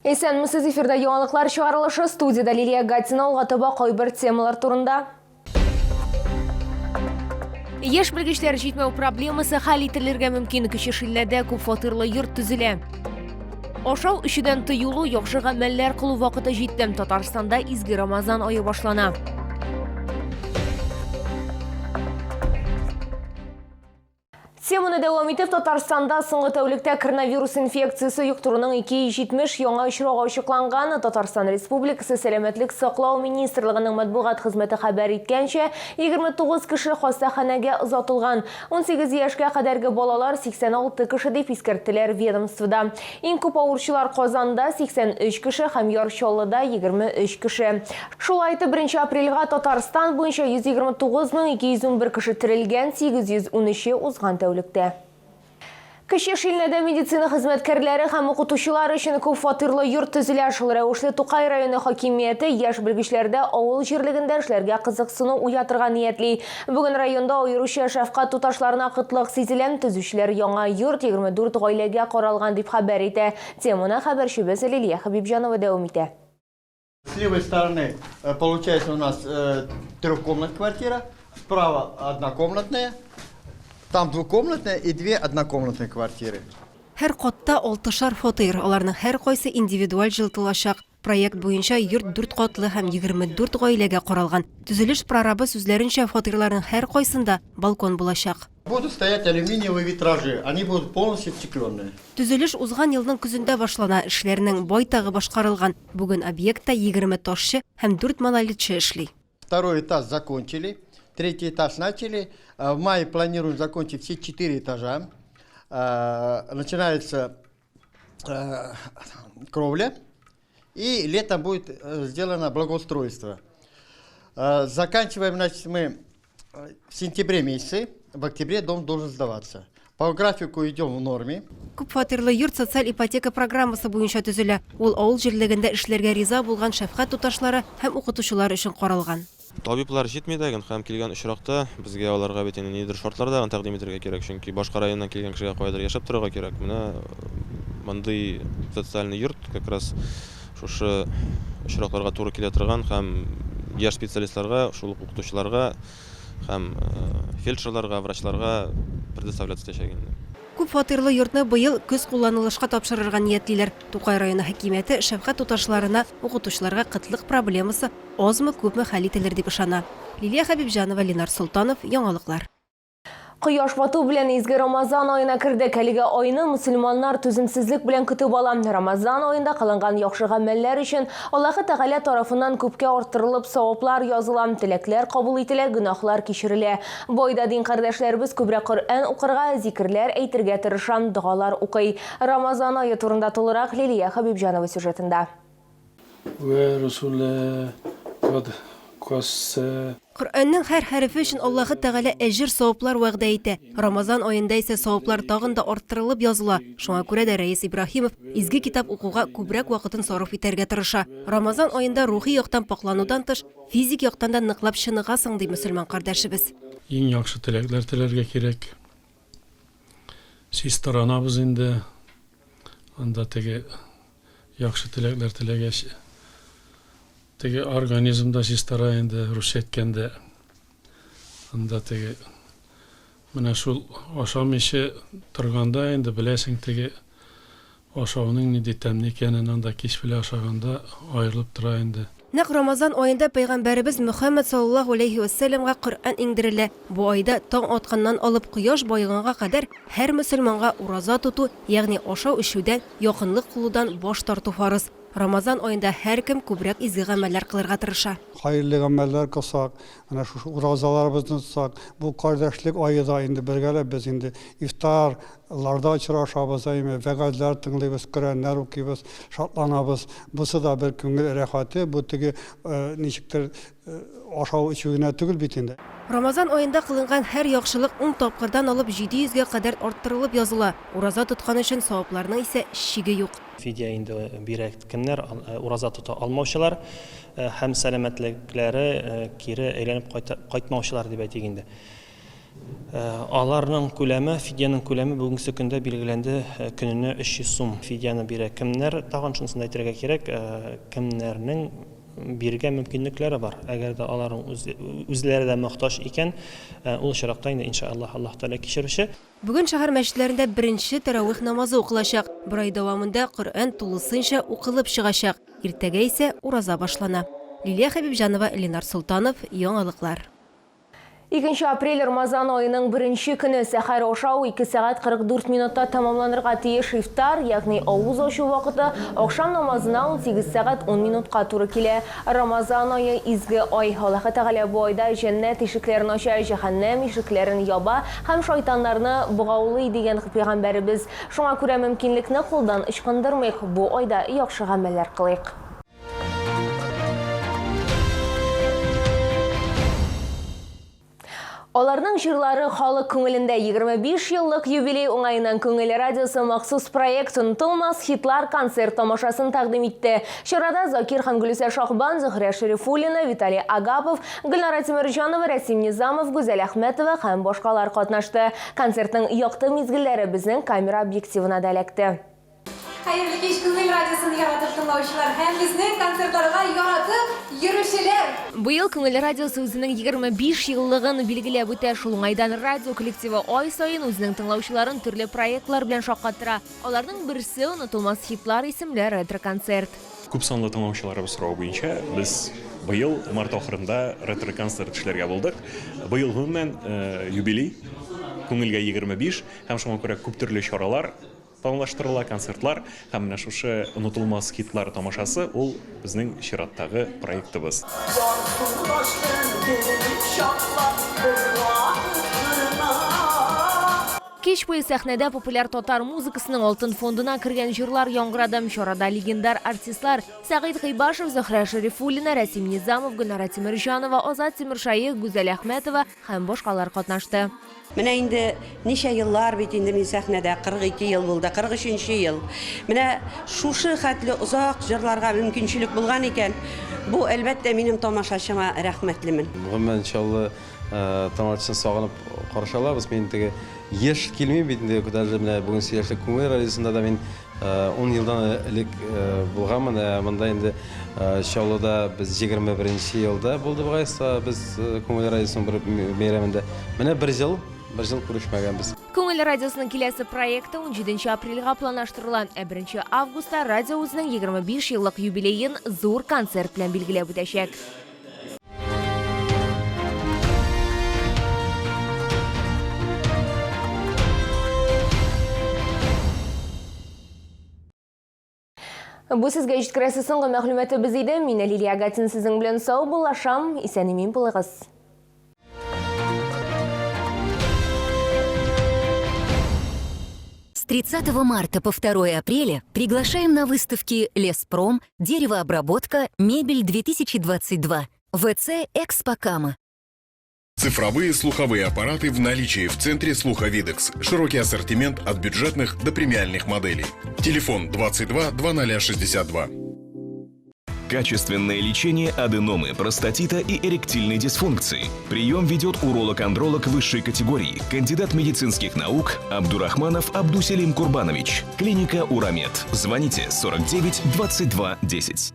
Esenmisiz efirde yoğunluklar çağrılışı stüdiyada Liliya Gatina olğatıba koybir temalar turunda. Еш bilgiçler жетмеу проблемасы хал ителерге мөмкин кишешилләрдә күп фатирлы йорт төзелә. Ашау ишедән тыюлу яхшы гамәлләр кылу вакыты җитте. Татарстанда изге Рамазан ае башлана. Теманы дәвам итеп, Татарстанда соңгы тәүлектә коронавирус инфекциясы юктыруның 270 яңа очрагы ачыкланган. Татарстан Республикасы Сәламәтлек саклау министрлыгының матбугат хезмәте хәбәр иткәнчә, 29 кеше хастаханәгә озатылган. 18 яшькә кадәрге балалар 86 кеше дип искәрттеләр ведомствода. Иң күп авыручылар Казанда 83 кеше һәм Ярчаллыда 23 кеше. Шулай итеп, 1 апрельгә Татарстан буенча 129,211 кеше терелгән, 813 узган тәүлек. Кеше шилнәдә медицина хезмәткәрләре һәм укытучылар өчен күп фатирлы йорт төзелә. Шул рәвешле Тукай районы хакимияте яшь белгечләрдә авыл җирлегендә эшләргә кызыксыну уятырга ниятли. Бүген районда аеруча шәфкать туташларына кытлык сизелә. Төзүчеләр яңа йорт 24 гаиләгә каралган дип хәбәр итә. Теманы хәбәрчебез Лилия Хабибҗанова дәвам итә. С левой стороны получается у нас трехкомнатная квартира, справа однокомнатная. Там двухкомнатная и 2 однокомнатные квартиры. Һәр катта 6 фатир, аларның һәр кайсы индивидуаль җылтылачак. Проект буенча йорт 4 катлы һәм 24 гаиләгә каралган. Төзелеш прорабы сүзләренчә, фатирларның һәр кайсында балкон булачак. Будут стоять алюминиевые витражи, они будут полностью стекленные. Төзелеш узган елның көзендә башлана, эшләрнең байтагы башкарылган. Бүген объектта 20 ташчы һәм 4 монолитчы эшли. Второй этаж закончили. Третий этаж начали. В мае планируем закончить все 4 этажа. Начинается кровля. И летом будет сделано благоустройство. Заканчиваем, значит, мы в сентябре месяце. В октябре дом должен сдаваться. По графику идем в норме. Күп фатирлы йорт социаль ипотека программасы буенча төзелә. Ул авыл җирлегендә эшләргә риза булган шәфкать туташлары һәм укытучылар өчен каралган. Табиблар җитмәдәген һәм килгән очракта безгә аларга бит инде нидер шартларда тәкъдим итәргә кирәк, чөнки башка районнан килгән кешегә кайдыр яшәп торырга кирәк. Менә мондый социальный йорт как раз шушы очракларга туры килә торган һәм яшь специалистларга, шул укытучыларга һәм фельдшерларга, врачларга предоставляться итәчәк инде. Күп фатирлы йортны быел көз кулланылышка тапшырырга ниятлиләр. Тукай районы хакимияте шәфкать туташларына, укытучыларга кытлык проблемасы азмы күпме хәл ителер дип ышана. Лилия Хабибҗанова, Ленар Солтанов, яңалыклар. Кояш бату белән изге Рамазан аена кердек. Әлегә айны мөселманнар түземсезлек белән көтеп ала. Рамазан аенда кылынган яхшы гамәлләр өчен Аллаһы Тәгалә тарафыннан күпкә арттырылып саваплар языла, теләкләр кабул ителә, гөнаһлар кичерелә. Бойда дин кардәшләребез күбрәк Коръән укырга, зикрләр әйтергә тырыша, дугалар укый. Рамазан ае турында тулырак Лилия Хабибҗанова сюжетында. Коръәннең һәр хәрефе өчен Аллаһы Тәгалә әҗр саваплар вәгъдә итә. Рамазан аенда исә саваплар тагын да арттырылып языла. Шуңа күрә дә Рәис Ибраһимов изге китап укуга күбрәк вакытын сарыф итәргә тырыша. Рамазан аенда рухи яктан пакланудан тыш, физик яктан да ныклап чыныгасың ди мөселман кардәшебез. Иң яхшы теләкләр теләргә кирәк. Сез таранабыз инде. Анда теге яхшы теләкләр теләгәч. Теге организмда систара инде рушеткәндә. Анда теге менә шул ашамыйча торганда инде беләсең теге ашауның нинди тәмле икәнен анда кич белән ашаганда аерылып тора инде. Нәкъ Рамазан аенда Пәйгамбәребез Мөхәммәд саллаллаһу алейхи ва сәлламга Коръән иңдерелә. Бу айда таң атканнан алып кояш баеганга кадәр һәр мөселманга ураза тоту, ягъни ашау-эчүдән, якынлык кылудан баш тарту фарыз. Рамазан аенда һәр кем күбрәк изге гамәлләр кылырга тырыша. Хайырлы гамәлләр кылсак, ана шу уразаларыбызны тотсак, бу кардәшлек аеда инде бергәләп без инде ифтарларда очрашабыз, вәгазьләр тыңлыйбыз, Коръәннәр укыйбыз, шатланабыз. Бусы да бер күңел рәхәте, бу теге ничектер ашау ичүгенә түгел бит инде. Рамазан аенда кылынган һәр яхшылык 10 тапкырдан алып 700-гә кадәр арттырылып языла. Ураза тоткан өчен савапларның исә чиге юк. Фидия инде бирәк кемнәр ураза тота алмаучылар һәм сәламәтлекләре кире әйләнеп кайтмаучылар дип әйтик инде. Аларның күләме, фидияның күләме бүгенге көндә билгеләнде, көненә 300 сум фидияны бирә. Кемнәр, тагын шунысын әйтергә кирәк, кемнәрнең биргә мөмкинлекләре бар. Әгәр дә аларның үзләре дә мохтаҗ икән, ул чиракта инде иншаллаһ Аллаһ Тәгалә кичерүче. Бүген шәһәр мәчетләрендә беренче таравих намазы укылачак. Бер ай дәвамында Коръән тулысынча укылып чыгачак. Иртәгә исә ураза башлана. Лилия Хәбибҗанова, Ленар Султанов, яңалыклар. 2 апрель Рамазан айының бірінші күні сәхәр ошау 2 сағат 44 минутта тамамланырға тиеш ифтар, яғни ауыз ашу вақыты ақшам намазына 18 сағат 10 минутқа туры келе. Рамазан айы изге ай. Аллаһ Тәгалә бу айда жәннәт ишекләрен ача, җәһәннәм ишекләрен яба һәм шайтаннарны бугаулый дигән пәйгамбәребез. Шуңа күрә мөмкинлекне кулдан ычкындырмыйк, бу айда яхшы гамәлләр кылыйк. Аларның җырлары халык күңелендә 25 еллык юбилей уңаеннан Күңел радиосы махсус проект «Онытылмас хитлар» концерт тамашасын тәкъдим итте. Чарада Закир һәм Гөлүсә Шахбан, Зөһрә Шәрифуллина, Виталий Агапов, Гөлнара Тимерҗанова, Рәсим Низамов, Гүзәл Әхмәтова һәм башкалар катнашты. Концертның якты мизгелләре безнең камера объективына да эләкте. Хәерле кич, Күңел радиосын яратып тыңлаучылар һәм безнең концертларга яратып йөрүчеләр. Быел Күңел радиосы үзенең 25 еллыгын билгеләп үтә. Шул уңайдан радио коллективы ай сайын үзенең тыңлаучыларын төрле проектлар белән шаккаттыра. Аларның берсе «Онытылмас хитлар» исемле ретро-концерт. Күп санлы тыңлаучыларыбыз сорау буенча без быел март ахырында ретро-концерт эшләргә булдык. Быел гомумән юбилей, күңелгә 25 һәм шуңа күрә күп төрле чаралар планлаштырыла, концертлар һәм менә шушы «Онытылмас хитлар» тамашасы ул безнең чираттагы проектыбыз. Кич буе сәхнәдә популяр татар музыкасының алтын фондына кергән җырлар яңгырады. Чарада легендар артистлар Сәгыйд Гыйбашев, Зөһрә Шәрифуллина, Рәсим Низамов, Гөлнара Тимерҗанова, Азат Тимершаев, Гүзәл Әхмәтова һәм башкалар катнашты. Менә инде ничә еллар бит инде мин сәхнәдә 42 ел булды, 43-нче ел. Менә шушы хәтле озак җырларга мөмкинчелек булган икән. Бу әлбәттә минем тамашачыма рәхмәтлемен. Бүген иншалла тамашачыны сагынып каршылабыз. Мен теге еш килми бит инде күтәрелде менә бүген сөйләшлек Күңел радиосында да мин 10 елдан элек булганмын. Монда инде иншалла да без 21-нче елда булды бугайса без Күңел радиосының бер бәйрәмендә. Менә 1 ел күрешмәгәнбез. Күңел радиосының киләсе проекты 17 апрельгә планлаштырыла. 1 августта радио үзенең 25 еллык юбилейын зур концерт белән билгеләп үтәчәк. Бу сезгә җиткерәсе соңгы мәгълүматы без иде. Мин Лилия Гатин сезнең белән сау булашам. Исән-имин булыгыз. С 30 марта по 2 апреля приглашаем на выставки «Леспром», «Деревообработка», «Мебель-2022», ВЦ «Экспокама». Цифровые слуховые аппараты в наличии в центре Слуховидекс. Широкий ассортимент от бюджетных до премиальных моделей. Телефон 22 2062. Качественное лечение аденомы, простатита и эректильной дисфункции. Прием ведет уролог-андролог высшей категории, кандидат медицинских наук Абдурахманов Абдуселим Курбанович. Клиника Урамед. Звоните 49 22 10.